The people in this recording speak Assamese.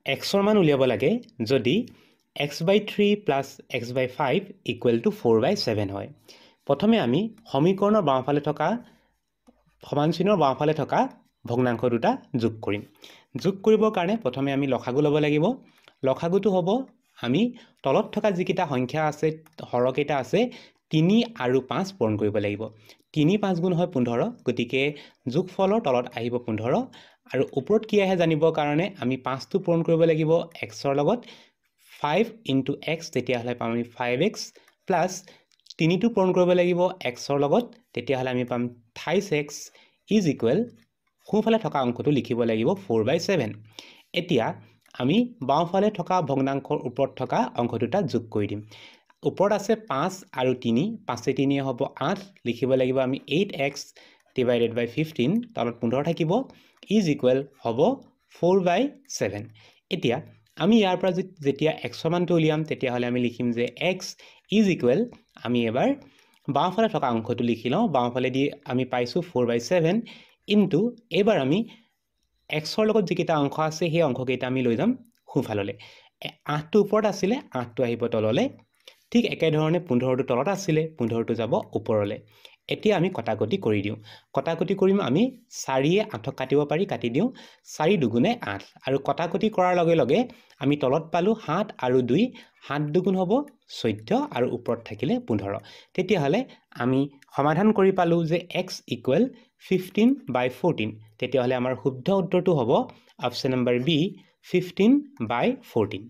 xৰ মান উলিয়াব লাগে যদি x/3 plus x/5 equal to 4/7 হয়। প্ৰথমে আমি সমীকৰণৰ বাওঁফালে থকা সমান চিহ্নৰ বাওঁফালে থকা ভগ্নাংশ দুটা যোগ কৰিম। যোগ কৰিবৰ কাৰণে প্ৰথমে আমি লসাগু ল'ব লাগিব। লসাগুটো হ'ব আমি তলত থকা যিকেইটা সংখ্যা আছে হৰকেইটা আছে 3 আৰু 5 পূৰণ কৰিব লাগিব। 3 5 গুণ হয় 15, গতিকে যোগফলৰ তলত আহিব 15 আৰু ওপৰত কি আহে জানিবৰ কাৰণে আমি 5টো পূৰণ কৰিব লাগিব xৰ লগত। 5 into x তেতিয়াহ'লে পাম আমি 5x প্লাছ 3টো পূৰণ কৰিব লাগিব xৰ লগত, তেতিয়াহ'লে আমি পাম 28x ইজ ইকুৱেল সোঁফালে থকা অংকটো লিখিব লাগিব 4/7। এতিয়া আমি বাওঁফালে থকা ভগ্নাংশৰ ওপৰত থকা অংক দুটা যোগ কৰি দিম। ওপৰত আছে 5 আৰু 3, 5 3 হ'ব 8, লিখিব লাগিব আমি 8x divided by 15, তলত 15 থাকিব, ইজ ইকুৱেল হ'ব 4/7। এতিয়া আমি ইয়াৰ পৰা যেতিয়া xৰ মানটো উলিয়াম তেতিয়াহ'লে আমি লিখিম যে x ইজ ইকুৱেল, আমি এবাৰ বাওঁফালে থকা অংশটো লিখি লওঁ। বাওঁফালে দি আমি পাইছোঁ 4/7 ইনটু এইবাৰ আমি xৰ লগত যিকেইটা অংশ আছে সেই অংশকেইটা আমি লৈ যাম সোঁফাললৈ। 8টো ওপৰত আছিলে, 8টো আহিব তললৈ। ঠিক একেধৰণে 15টো তলত আছিলে, 15টো যাব ওপৰলৈ। এতিয়া আমি কটাকটি কৰি দিওঁ। কটাকটি কৰিম আমি 4য়ে 8ক কাটিব পাৰি, কাটি দিওঁ। 4 দুগুণে 8 আৰু কটাকটি কৰাৰ লগে লগে আমি তলত পালোঁ 7 আৰু 2, 7 দুগুণ হ'ব 14 আৰু ওপৰত থাকিলে 15। তেতিয়াহ'লে আমি সমাধান কৰি পালোঁ যে x ইকুৱেল 15/14। তেতিয়াহ'লে আমাৰ শুদ্ধ উত্তৰটো হ'ব অপশ্যন নম্বৰ বি 15/14।